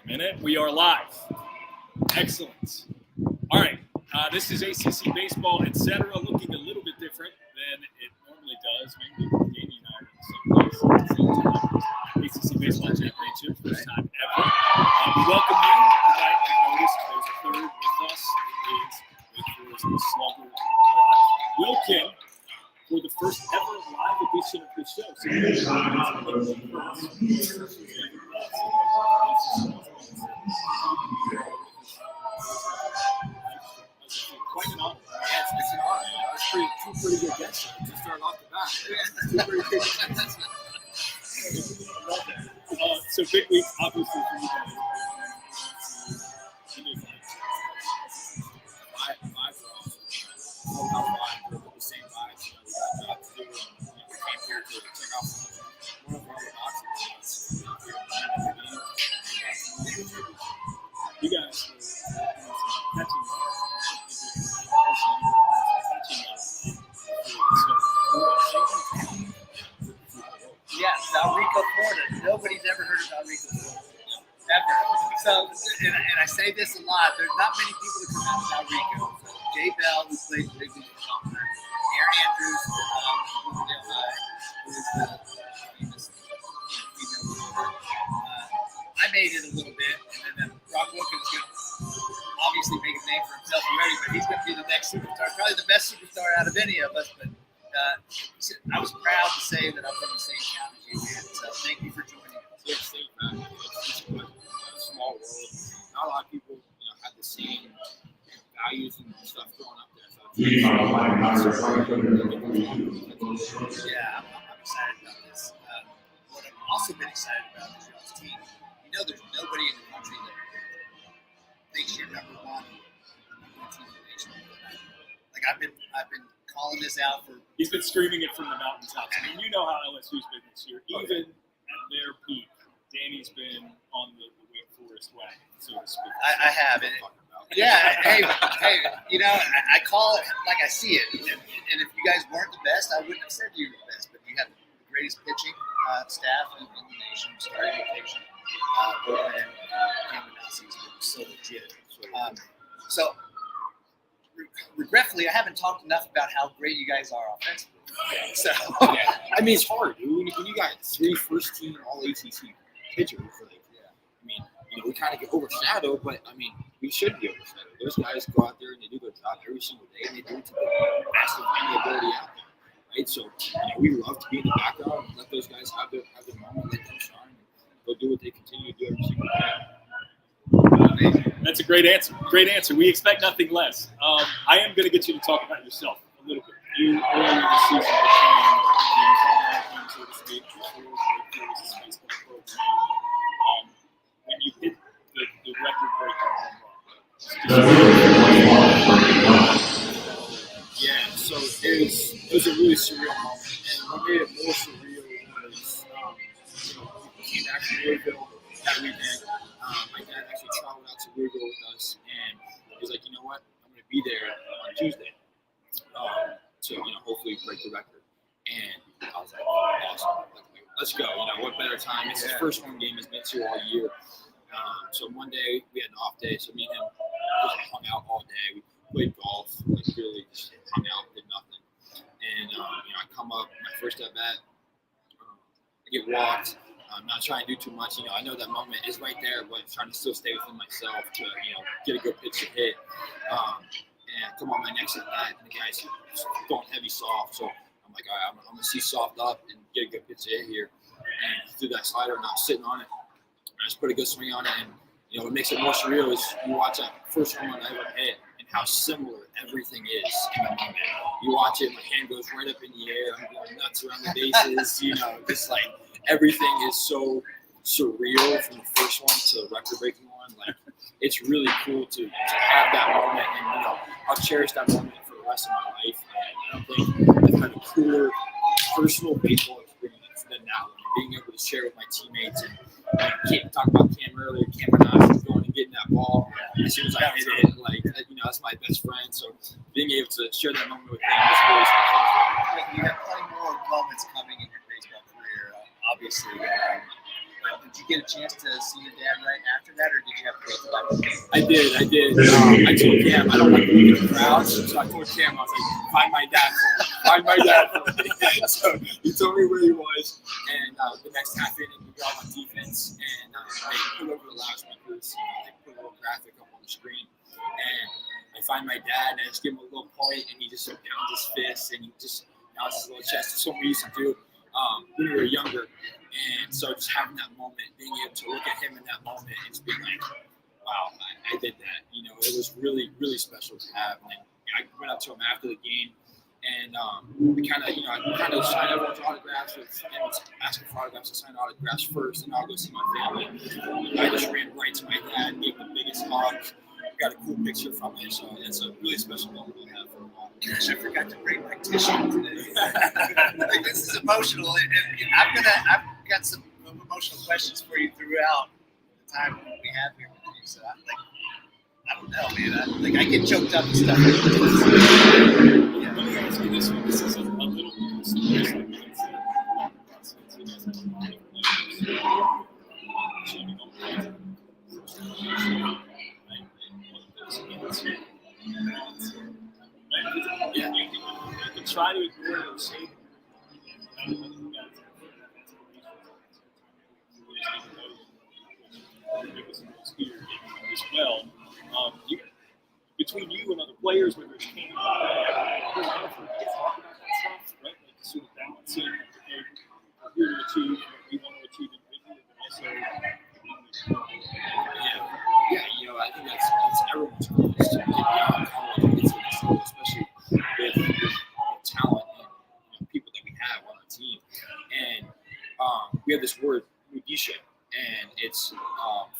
Minute. We are live. Excellent. All right. This is ACC baseball, etc. Looking a little bit different than it normally does. Maybe Danny and I are in the same place at the same time. ACC baseball championship, first time ever. We welcome you. Tonight, you noticed there's a third with us. It is the slugger Brock Wilken for the first ever live edition of the show. So quite an honor. It's an honor. That's two pretty good guests to start off the bat. Two pretty good guests. So big week, obviously, for you guys. The same vibes. We got a job to do. We came here to check out one of our other boxes. You guys were catching Yeah, Valrico, Florida. Nobody's ever heard of Valrico, Florida. Ever. So, and I say this a lot, there's not many people that come out of Valrico. So, Jay Bell, who plays the big league for Sumner, Aaron Andrews, who is the famous female. I made it a little bit, and then Brock Wilken is going to obviously make a name for himself already, but he's going to be the next superstar, probably the best superstar out of any of us. But I was proud to say that I'm from the same town as you, man. So thank you for joining us. It's a small world. Not a lot of people, had the same values and stuff growing up there. So yeah, I'm excited about this. What I've also been excited about is y'all's team. There's nobody in the country that thinks you're number one team in the nation. Like I've been calling this out for. He's been screaming it from the mountaintops. I mean, you know how LSU's been this year. Even at their peak, Danny's been on the Wake Forest wagon, so to speak. I have it. Yeah. Hey. I call it like I see it. And if you guys weren't the best, I wouldn't have said you were the best. But you have the greatest pitching staff in the nation, starting rotation. And Cameron is so legit. So, regretfully, I haven't talked enough about how great you guys are offensively. So, I mean, it's hard, dude. When you got 3 first-team All-ACC pitchers, we kind of get overshadowed, but we should be overshadowed. Those guys go out there and they do their job every single day, and they do it to the best of any ability out there, right? So, we love to be in the background and let those guys have their moment, let them shine. They'll do what they continue to do every single day. That's a great answer. Great answer. We expect nothing less. I am going to get you to talk about yourself a little bit. You earlier this season so to speak, when you hit the record-breaking home run. Yeah, so it was a really surreal moment, and what made it more surreal was we came back from Louisville that weekend. My dad actually traveled out to Louisville with us, and he was like, you know what, I'm going to be there on Tuesday to hopefully break the record. And I was like, awesome, let's go. What better time? It's his first home game. He's been to all year. So one day we had an off day, so me and him just hung out all day. We played golf, really just hung out, did nothing. And I come up, my first at bat, I get walked. I'm not trying to do too much. I know that moment is right there, but I'm trying to still stay within myself to, get a good pitch to hit. And come on my next at bat, and the guy's going heavy soft. So I'm like, all right, I'm going to see soft up and get a good pitch to hit here. And threw that slider, and I was sitting on it. I just put a good swing on it, and what makes it more surreal is you watch that first home run I ever hit, and how similar everything is in the moment. You watch it, my hand goes right up in the air, I'm going nuts around the bases, just like everything is so surreal from the first one to the record-breaking one. Like it's really cool to have that moment, and I'll cherish that moment for the rest of my life. And I don't think I've had a cooler personal baseball experience than that one. Being able to share with my teammates and talk about Cam earlier. Cam and I was going and getting that ball as soon as I hit it. That's my best friend. So being able to share that moment with him is really special. You have plenty more moments coming in your baseball career, obviously. Did you get a chance to see your dad right after that, or did you have to wait till after the game? I did. I told Cam I don't like to be in the crowds, so I told Cam I was like, find my dad for me. So he told me where he was, and the next half inning we got on defense, and they put over the loudspeakers. They put a little graphic up on the screen, and I find my dad, and I just give him a little point, and he just pounds his fist, and he just pounds his little chest. It's what we used to do when we were younger. And so just having that moment, being able to look at him in that moment and just being like, wow, I did that. It was really, really special to have. And I went up to him after the game, and we kind of, I signed everyone's autographs. And was asking for autographs. I signed autographs first, and I'll go see my family. I just ran right to my dad, gave him the biggest hug. Got a cool picture from it, so it's a really special moment to have for a while. Gosh, I forgot to bring my tissue today. Like, this is emotional, and I've got some emotional questions for you throughout the time we have here with you. So I don't know, man. I get choked up and stuff. Yeah. Let me ask you this one. This is a little personal. Yeah, you can try to ignore it or say as well. Between you and other players, whether it's came right? Like sort of balancing, okay, we're here to achieve what we want to achieve individually, but also I think that's everyone's goal is to get beyond college and get to the next level, especially with the talent and people that we have on our team. And we have this word, mudisha, and it's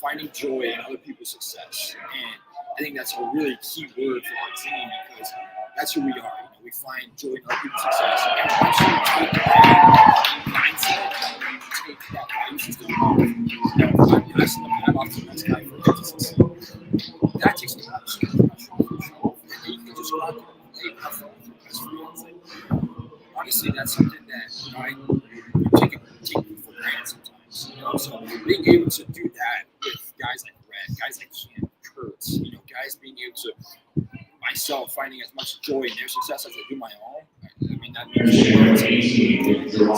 finding joy in other people's success. And I think that's a really key word for our team because that's who we are. We find joy in other people's success. And once you take that mindset, you take that value system, I'm passing the bat off to the next guy for him to succeed. That takes a lot of pressure off yourself. And you can just go out there and play and have fun with your best friends. Like, honestly, that's something that I take for granted sometimes. So being able to do that with guys like Red, guys like Cam, Kurtz, guys being able to myself finding as much joy in their success as I do my own. I mean, that means the world to me. So I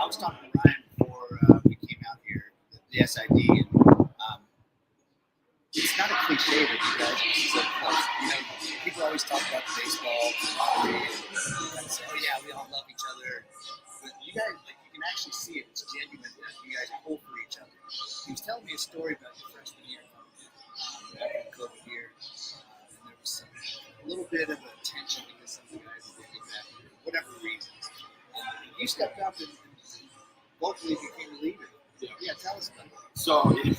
was talking to Ryan before we came out here, the SID, and it's not a cliche that you guys are so close. People always talk about the baseball, and say, oh yeah, we all love each other. But you guys, you can actually see it. It's genuine that you guys pull for each other. He was telling me a story about your freshman year, back in COVID year, and there was a little bit of a tension because some of the guys were getting that for whatever reasons. And you stepped up and vocally became a leader. Yeah, tell us about it. So looking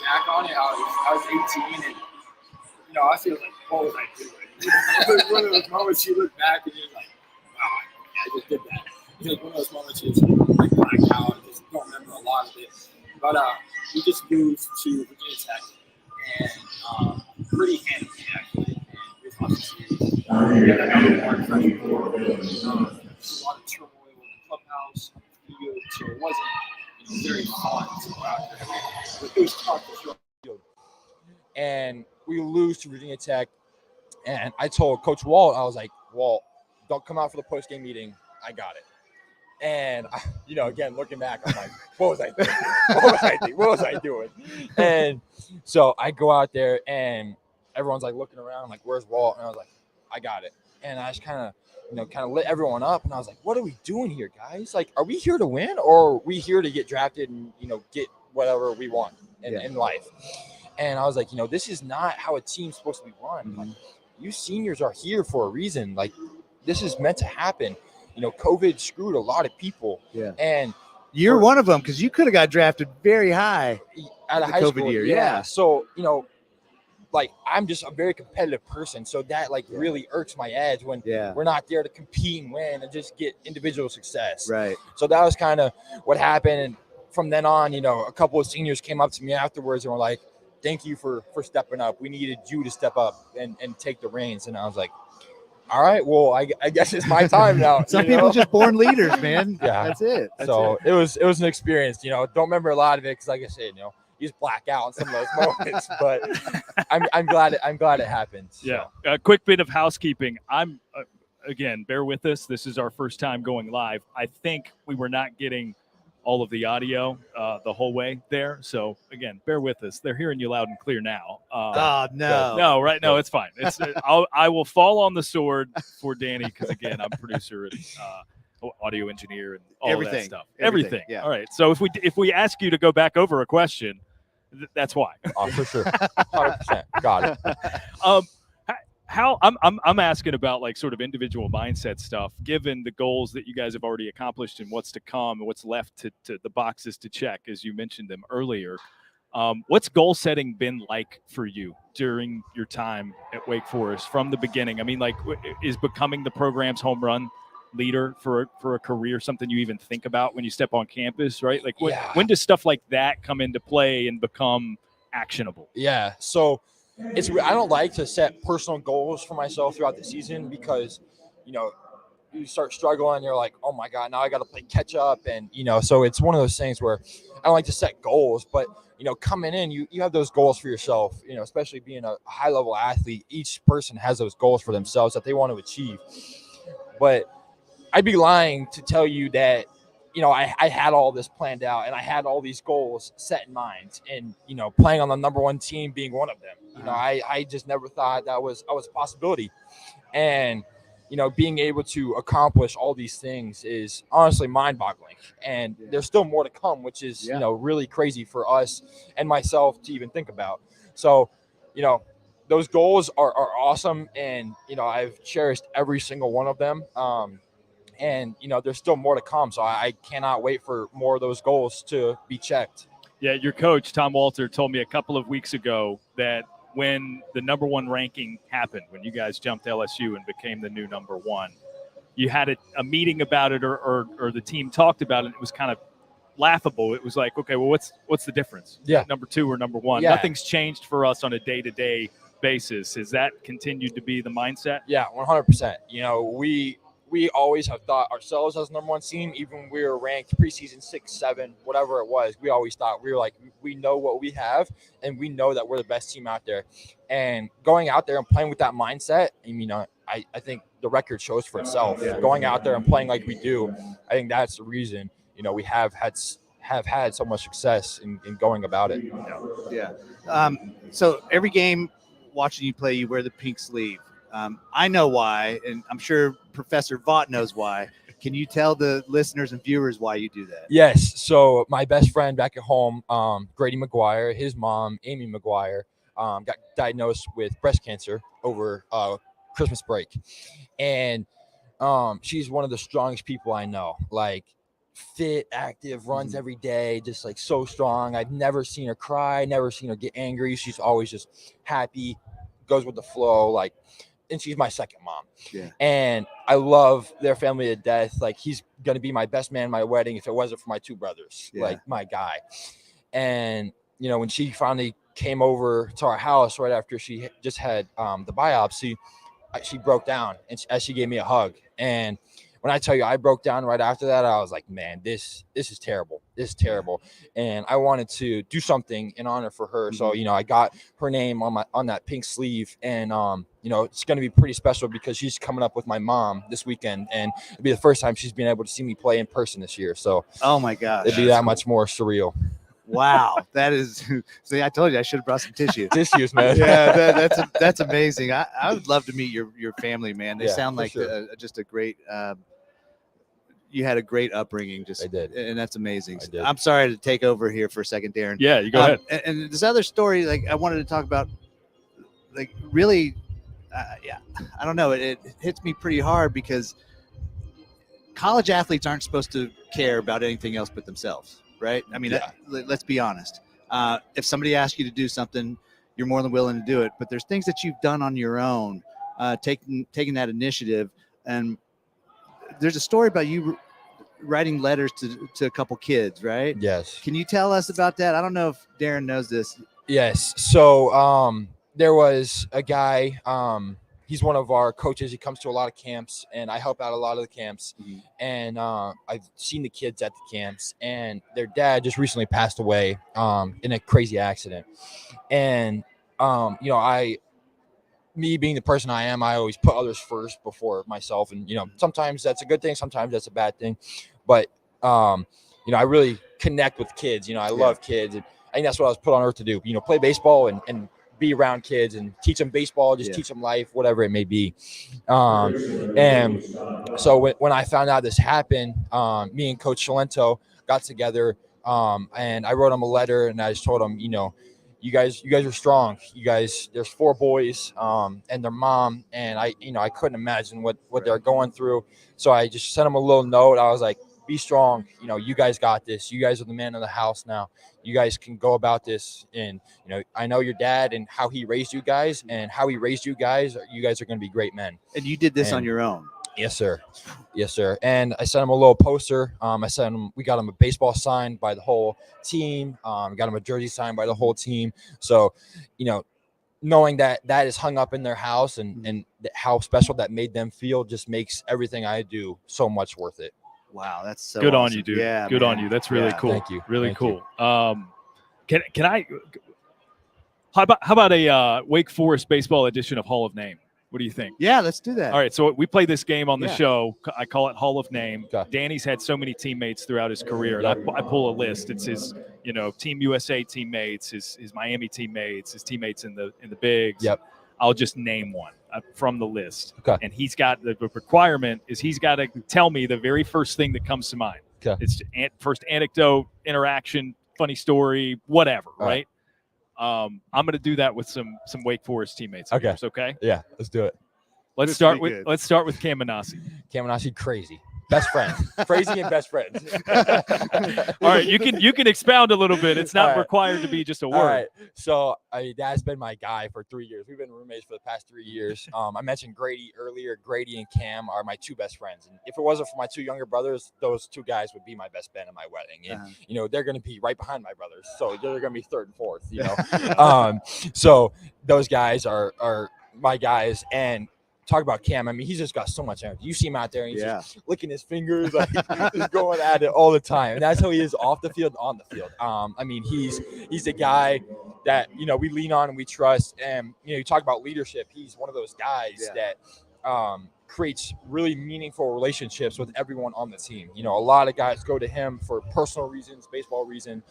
back on it, I was 18, and I feel like, what was I doing? It was one of those moments you look back and you're like, wow, I just did that. It's like one of those moments you just like black out and just don't remember a lot of it. But we just moved to Virginia Tech, and pretty handily actually. And we lost the series. We had another one freshman year. There's a lot of turmoil in the clubhouse, on the field, so it wasn't very fun to go out there. But it was tough to show. And we lose to Virginia Tech. And I told Coach Walt, I was like, Walt, don't come out for the post-game meeting. I got it. And, again, looking back, I'm like, what was I doing? What was I doing? And so I go out there, and everyone's, looking around, where's Walt? And I was like, I got it. And I just kind of lit everyone up. And I was like, what are we doing here, guys? Are we here to win, or are we here to get drafted and, get whatever we want in life? And I was like, this is not how a team's supposed to be run. Mm-hmm. You seniors are here for a reason. This is meant to happen. COVID screwed a lot of people. Yeah. And you're one of them because you could have got drafted very high out of the high COVID school. year. Yeah. So, I'm just a very competitive person. So that really irks my edge when we're not there to compete and win and just get individual success. Right. So that was kind of what happened. And from then on, a couple of seniors came up to me afterwards and were like, thank you for stepping up. We needed you to step up and take the reins. And I was like, all right, well, I guess it's my time now. Some you know? people just born leaders, man. Yeah. That's it. That's So it. it was an experience. You know, don't remember a lot of it because, like I said, you know, you just black out on some of those moments. But I'm glad it happened. So. Yeah. A quick bit of housekeeping. I'm again, bear with us. This is our first time going live. I think we were not getting all of the audio the whole way there. So again, bear with us. They're hearing you loud and clear now. Oh no. No, right? No, it's fine. It's I will fall on the sword for Danny because again, I'm producer and audio engineer and all of that stuff. Everything. Yeah. All right. So if we ask you to go back over a question, that's why. Oh, for sure. 100%. Got it. How I'm asking about like sort of individual mindset stuff, given the goals that you guys have already accomplished and what's to come and what's left to the boxes to check, as you mentioned them earlier. What's goal setting been like for you during your time at Wake Forest from the beginning? I mean, like, is becoming the program's home run leader for a career something you even think about when you step on campus, right? Like, when does stuff like that come into play and become actionable? Yeah. So I don't like to set personal goals for myself throughout the season because, you know, you start struggling and you're like, oh my God, now I got to play catch up. And, you know, so it's one of those things where I don't like to set goals, but, you know, coming in, you have those goals for yourself, you know, especially being a high level athlete. Each person has those goals for themselves that they want to achieve. But I'd be lying to tell you that, you know, I had all this planned out and I had all these goals set in mind, and, you know, playing on the number one team being one of them. You know, I just never thought that was a possibility. And, you know, being able to accomplish all these things is honestly mind-boggling. And there's still more to come, which is, you know, really crazy for us and myself to even think about. So, you know, those goals are awesome. And, you know, I've cherished every single one of them. And, you know, there's still more to come. So I cannot wait for more of those goals to be checked. Yeah, your coach, Tom Walter, told me a couple of weeks ago that when the number one ranking happened, when you guys jumped LSU and became the new number one, you had a meeting about it or the team talked about it, and it was kind of laughable. It was like, okay, well, what's the difference? Yeah. Number two or number one? Yeah. Nothing's changed for us on a day-to-day basis. Has that continued to be the mindset? Yeah, 100%. You know, we always have thought ourselves as number one team, even when we were ranked preseason 6, 7, whatever it was. We always thought we were like, we know what we have, and we know that we're the best team out there. And going out there and playing with that mindset, I mean, I think the record shows for itself. Yeah. Going out there and playing like we do, I think that's the reason, you know, we have had so much success in going about it. Yeah. So every game watching you play, you wear the pink sleeve. I know why, and I'm sure Professor Vaught knows why. Can you tell the listeners and viewers why you do that? Yes. So my best friend back at home, Grady McGuire, his mom, Amy McGuire, got diagnosed with breast cancer over Christmas break. And she's one of the strongest people I know. Like, fit, active, runs every day, just like so strong. I've never seen her cry, never seen her get angry. She's always just happy, goes with the flow, like, and she's my second mom. Yeah. And I love their family to death. Like, he's going to be my best man at my wedding if it wasn't for my two brothers, like my guy. And, you know, when she finally came over to our house right after she just had the biopsy, she broke down and as she gave me a hug. And when I tell you I broke down right after that, I was like, man, this is terrible. This is terrible. And I wanted to do something in honor for her. So, you know, I got her name on that pink sleeve. And, you know, it's going to be pretty special because she's coming up with my mom this weekend. And it'll be the first time she's been able to see me play in person this year. So, oh my gosh, it'd be that much more surreal. Wow, that is. See, I told you I should have brought some tissues, man. Yeah, that's amazing. I would love to meet your family, man. They sound like just a great. You had a great upbringing. I did, and that's amazing. I'm sorry to take over here for a second, Darren. Yeah, you go ahead. And this other story, like I wanted to talk about, like really, I don't know. It hits me pretty hard because college athletes aren't supposed to care about anything else but themselves. Right. I mean, let's be honest. If somebody asks you to do something, you're more than willing to do it. But there's things that you've done on your own, taking that initiative. And there's a story about you writing letters to a couple kids, right? Yes. Can you tell us about that? I don't know if Darren knows this. Yes. So there was a guy, he's one of our coaches. He comes to a lot of camps, and I help out a lot of the camps. Mhm. And I've seen the kids at the camps, and their dad just recently passed away in a crazy accident. And me being the person I am, I always put others first before myself. And, sometimes that's a good thing. Sometimes that's a bad thing. But, I really connect with kids. I love kids. And I think that's what I was put on earth to do, play baseball and be around kids and teach them baseball, just teach them life, whatever it may be. And so when I found out this happened, me and Coach Shalento got together, and I wrote him a letter, and I just told him, you guys are strong. There's 4 boys, and their mom, and I couldn't imagine what they're going through. So I just sent them a little note. I was like, be strong. You guys got this. You guys are the man of the house now. You guys can go about this. And, I know your dad and how he raised you guys, and how he raised you guys. You guys are going to be great men. And you did this on your own. Yes, sir. Yes, sir. And I sent him a little poster. We got him a baseball signed by the whole team. Got him a jersey signed by the whole team. So, knowing that is hung up in their house and how special that made them feel just makes everything I do so much worth it. Wow, that's so good awesome. on you, dude. Yeah, good man. on you. That's really cool. Thank you. Really Thank cool. Can I? How about a Wake Forest baseball edition of Hall of Name? What do you think? Yeah, let's do that. All right, so we play this game on the Yeah. show. I call it Hall of Name. Okay. Danny's had so many teammates throughout his career. And I pull a list. It's his, Team USA teammates, his Miami teammates, his teammates in the bigs. Yep. I'll just name one from the list. Okay. And he's got the requirement is he's got to tell me the very first thing that comes to mind. Okay. It's first anecdote, interaction, funny story, whatever, All right? I'm going to do that with some Wake Forest teammates. Okay. Yours, okay. Yeah, let's do it. Let's This start will be with good. Kamanasi. Kamanasi, crazy. Best friend. Crazy and best friends. All right, you can expound a little bit. It's not All right. required to be just a word. All right. So, Dad's been my guy for 3 years. We've been roommates for the past 3 years. I mentioned Grady earlier. Grady and Cam are my 2 best friends. And if it wasn't for my 2 younger brothers, those 2 guys would be my best man at my wedding. And, they're going to be right behind my brothers. So they're going to be 3rd and 4th, So those guys are my guys. And talk about Cam. I mean, he's just got so much energy. You see him out there, and he's just licking his fingers, like just going at it all the time. And that's how he is off the field, on the field. I mean, he's a guy that we lean on and we trust. And you talk about leadership. He's one of those guys that creates really meaningful relationships with everyone on the team. A lot of guys go to him for personal reasons, baseball reasons.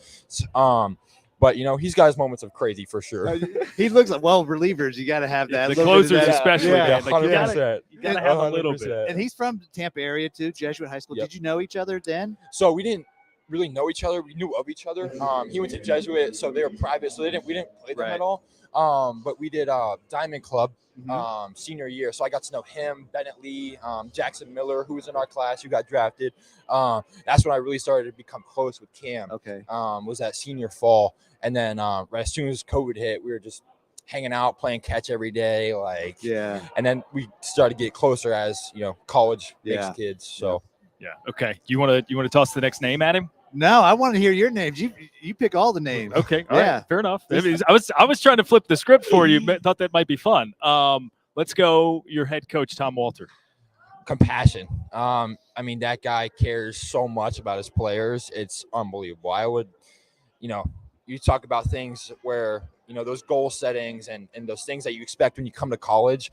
But, he's got his moments of crazy for sure. He looks like, relievers, you got to have that. The little bit of closers that. especially. Yeah. Man. Like, you 100%. gotta have a little bit. And he's from the Tampa area too, Jesuit High School. Yep. Did you know each other then? So we didn't really know each other. We knew of each other. He went to Jesuit, so they were private, so we didn't play them at all. But we did Diamond Club senior year, so I got to know him, Bennett Lee, Jackson Miller, who was in our class, who got drafted. That's when I really started to become close with Cam. Okay. Was that senior fall, and then as soon as COVID hit, we were just hanging out, playing catch every day, and then we started to get closer as college makes kids. So Yeah. Okay. You want to toss the next name at him? No, I want to hear your names. You pick all the names. Okay. All right. Fair enough. I was trying to flip the script for you. But thought that might be fun. Let's go. Your head coach, Tom Walter. Compassion. I mean, that guy cares so much about his players. It's unbelievable. I would, you talk about things where, those goal settings and those things that you expect when you come to college,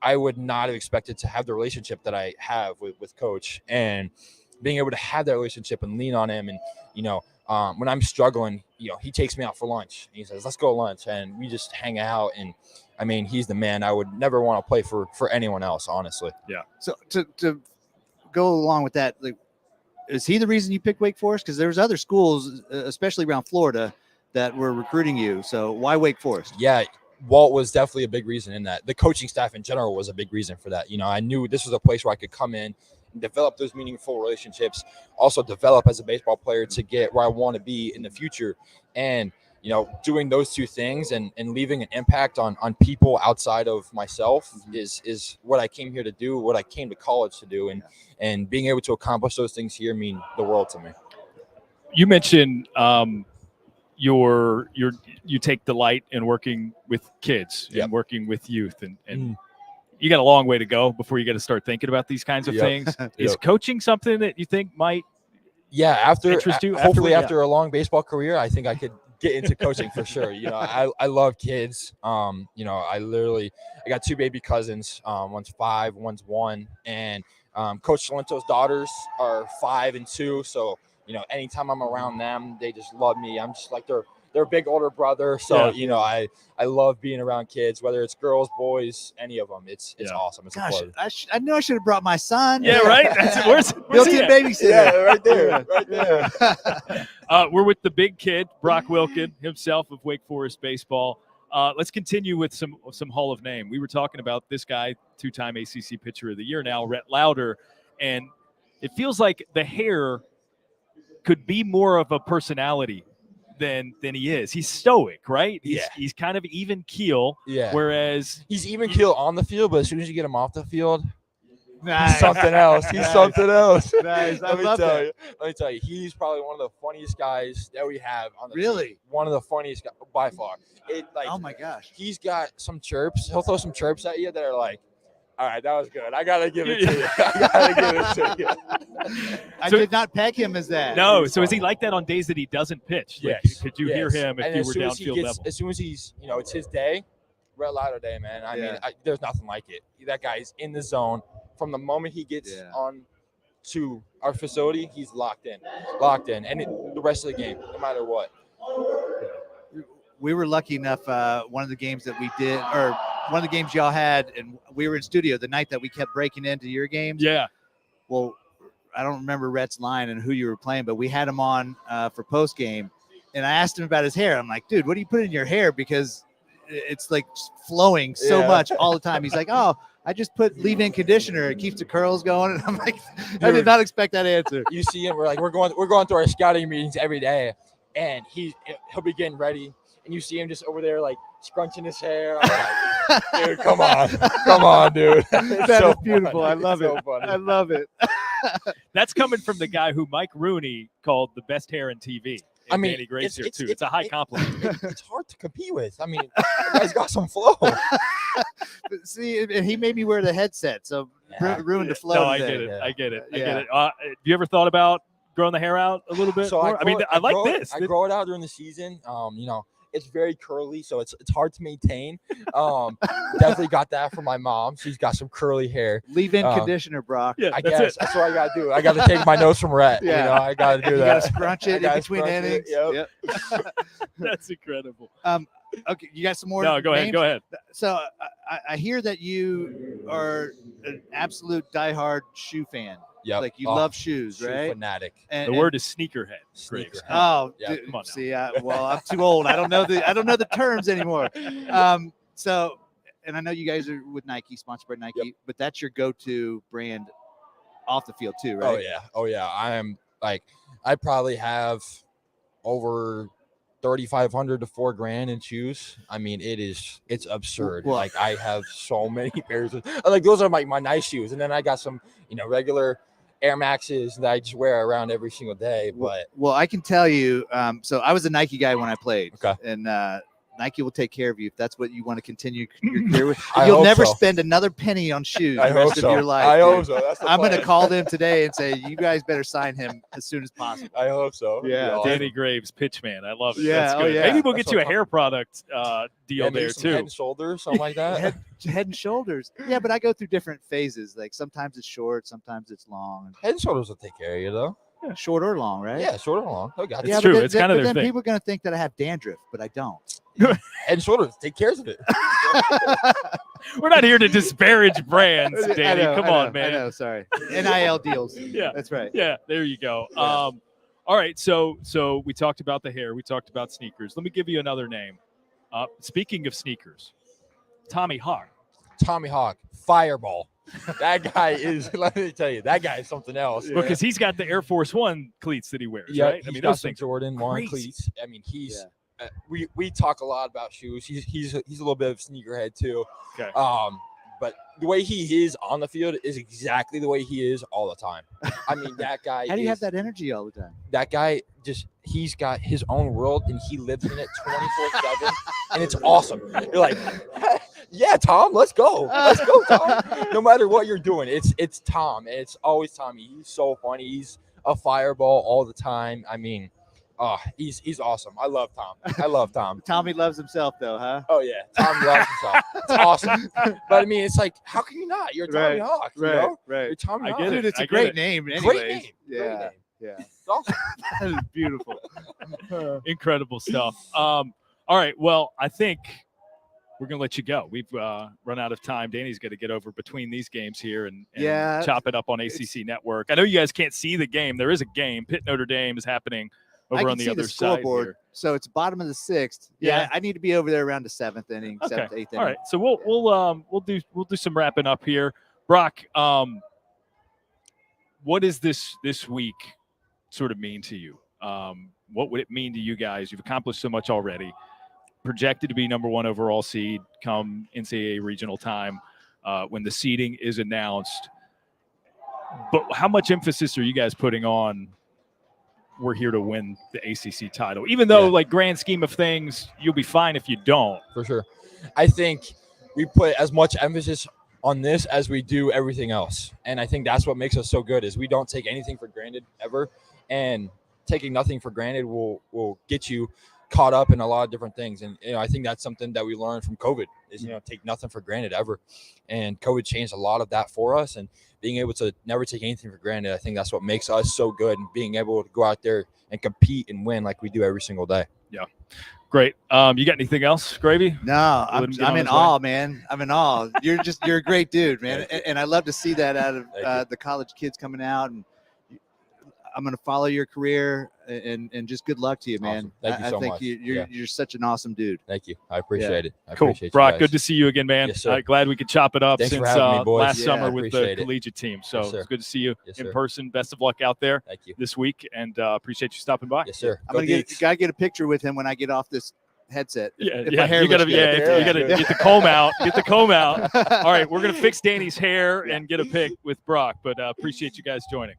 I would not have expected to have the relationship that I have with Coach, and being able to have that relationship and lean on him. And, when I'm struggling, he takes me out for lunch. He says, let's go to lunch. And we just hang out. And I mean, he's the man. I would never want to play for anyone else, honestly. Yeah. So to go along with that, is he the reason you picked Wake Forest? Because there's other schools, especially around Florida, that were recruiting you. So why Wake Forest? Yeah. Walt was definitely a big reason in that. The coaching staff in general was a big reason for that. I knew this was a place where I could come in and develop those meaningful relationships, also develop as a baseball player to get where I want to be in the future. And, doing those 2 things and leaving an impact on people outside of myself is what I came here to do, what I came to college to do. And being able to accomplish those things here mean the world to me. You mentioned you take delight in working with kids and working with youth, and you got a long way to go before you got to start thinking about these kinds of Yep. things. Is Yep. coaching something that you think might After interest you? hopefully afterward? after a long baseball career, I think I could get into coaching for sure. I love kids. I got 2 baby cousins. One's 5, one's 1, and Coach Salento's daughters are 5 and 2. So anytime I'm around them, they just love me. I'm just like their big older brother. So I love being around kids, whether it's girls, boys, any of them. It's awesome. It's a Gosh, pleasure. I knew I should have brought my son. Yeah, right. Where's he Built-in at? babysitter. Yeah, right there, right there. We're with the big kid, Brock Wilken, himself of Wake Forest baseball. Let's continue with some Hall of Name. We were talking about this guy, 2-time ACC Pitcher of the Year now, Rhett Lauder, and it feels like the hair could be more of a personality than he is. He's stoic, right? He's kind of even keel. Yeah. Whereas He's even keel on the field, but as soon as you get him off the field, Nice. he's something else. He's something else. Nice. I Let me love tell that. you. Let me tell you, he's probably one of the funniest guys that we have on the Really? team. One of the funniest guys by far. Oh my gosh. He's got some chirps. He'll throw some chirps at you that are like, all right, that was good. I gotta give it to you. I gotta give it to you. I So- did not peg him as that. no, so is he like that on days that he doesn't pitch? Like, Yes. could you hear him if And you as were soon as he downfield gets- level? As soon as he's, it's his day, Rhett Lauder day, man. I mean, there's nothing like it. That guy's in the zone from the moment he gets on to our facility. He's locked in, and the rest of the game, no matter what. We were lucky enough. One of the games that we did, or one of the games y'all had, and we were in studio the night that we kept breaking into your games. Yeah. Well, I don't remember Rhett's line and who you were playing, but we had him on for post game, and I asked him about his hair. I'm like, dude, what do you put in your hair? Because it's like flowing so much all the time. He's like, oh, I just put leave-in conditioner. It keeps the curls going. And I'm like, I did not expect that answer. You see him. We're going through our scouting meetings every day, and he'll be getting ready, and you see him just over there like scrunching his hair. I'm like, dude, come on, dude. That is beautiful. I love it. Funny. I love it. That's coming from the guy who Mike Rooney called the best hair in TV. I mean, Danny Gray's here too. It's a high compliment. It's hard to compete with. I mean, the guy's got some flow. But see, and he made me wear the headset, so ruined the flow. No, I today. get it. Yeah. I get it. I Yeah. get it. Have you ever thought about growing the hair out a little bit? So more? I mean, I like grow this. I grow it out during the season. It's very curly, so it's hard to maintain. Definitely got that from my mom. She's got some curly hair. Leave-in conditioner, Brock. Yeah, I that's guess it. that's what I gotta do. I gotta take my notes from Rhett. Yeah. I gotta do You that. gotta scrunch I it in gotta between scrunch it, innings. yep. That's incredible. Okay, you got some more? No, go ahead. names? Go ahead. So I hear that you are an absolute diehard shoe fan. Yep. Like you Oh, love shoes, shoe right? fanatic. And, The word is sneakerhead. Sneakerhead. Graves. Oh, Yeah, dude, come on now. see, well, I'm too old. I don't know the terms anymore. So, and I know you guys are with Nike, sponsored by Nike, Yep. but that's your go-to brand off the field too, right? Oh yeah. I am I probably have over 3,500 to $4,000 in shoes. I mean, it's absurd. Well- Like I have so many pairs of, like those are my nice shoes, and then I got some regular Air Maxes that I just wear around every single day. But Well, I can tell you. So I was a Nike guy when I played. Okay. And Nike will take care of you if that's what you want to continue your career with. I You'll hope never so. spend another penny on shoes I the hope rest so. of your life. I dude. hope so. That's the I'm going to plan. call them today and say, you guys better sign him as soon as possible. I hope so. Yeah. awesome. Danny Graves, pitchman. I love it. Yeah, That's oh, good. yeah. Maybe we'll That's get you a what I'm hair product Yeah, deal maybe there some too. Head and Shoulders, something like that. Head and shoulders. Yeah, but I go through different phases. Like sometimes it's short, sometimes it's long. Head and Shoulders will take care of you though. Short or long, right? Yeah, short or long. Oh, got It's it. Yeah, true. But It's kind of but their then thing. people are going to think that I have dandruff, but I don't. Head and Shoulders take care of it. We're not here to disparage brands, I Danny. know, Come I know, on, man. I know, sorry. NIL deals. Yeah. That's right. Yeah, there you go. Yeah. All right, so we talked about the hair, we talked about sneakers. Let me give you another name. Speaking of sneakers, Tommy Hawk. Tommy Hawk, Fireball. That guy is. Let me tell you, that guy is something else. Because he's got the Air Force One cleats that he wears, Yeah, right? I he's mean, got those some things. Jordan 1 crazy. cleats. I mean, he's. We talk a lot about shoes. He's a little bit of a sneakerhead too. Okay. But the way he is on the field is exactly the way he is all the time. I mean, that guy. How do you have is- that energy all the time? That guy he's got his own world and he lives in it 24/7, and it's awesome. You're like, Yeah, Tom, let's go. Let's go, Tom. No matter what you're doing, it's Tom. And it's always Tommy. He's so funny. He's a fireball all the time. I mean, he's awesome. I love Tom. Tommy loves himself, though, huh? Oh yeah, Tom loves himself. It's awesome. But I mean, it's like, how can you not? You're Tommy Hawk. You know? You're Tommy Hawk. get it. Dude, it's I a get great it. name. Anyways. Great name. Yeah. Great name. Yeah. It's awesome. That is beautiful. Incredible stuff. All right. Well, I think we're going to let you go. We've run out of time. Danny's got to get over between these games here and chop it up on ACC Network. I know you guys can't see the game. There is a game. Pitt Notre Dame is happening over on the other side here. So it's bottom of the 6th. Yeah, I need to be over there around the 7th inning, 7th, 8th inning. All right. So we'll do some wrapping up here. Brock, what does this week sort of mean to you? What would it mean to you guys? You've accomplished so much already. Projected to be number 1 overall seed come NCAA regional time when the seeding is announced. But how much emphasis are you guys putting on we're here to win the ACC title? Even though, like, grand scheme of things, you'll be fine if you don't. For sure. I think we put as much emphasis on this as we do everything else. And I think that's what makes us so good is we don't take anything for granted ever. And taking nothing for granted will get you caught up in a lot of different things. And I think that's something that we learned from COVID is, take nothing for granted ever. And COVID changed a lot of that for us. And being able to never take anything for granted, I think that's what makes us so good, and being able to go out there and compete and win like we do every single day. Yeah. Great. You got anything else, Gravy? No, I'm in awe, man. I'm in awe. You're a great dude, man. And I love to see that out of the college kids coming out. And I'm going to follow your career, and just good luck to you, man. Awesome. Thank you so much. I think you're such an awesome dude. Thank you. I appreciate it. I Cool. appreciate Brock, you guys. good to see you again, man. Yes, sir. Glad we could chop it up Thanks since for having me, boys. last Yeah, summer I with the appreciate it. collegiate team. So Yes, sir. it's good to see you Yes, in sir. person. Best of luck out there Thank you. this week, and appreciate you stopping by. Yes, sir. I'm going to get a picture with him when I get off this headset. If my hair you gotta, looks good. you gotta get the comb out. Get the comb out. All right, we're gonna fix Danny's hair and get a pic with Brock. But appreciate you guys joining.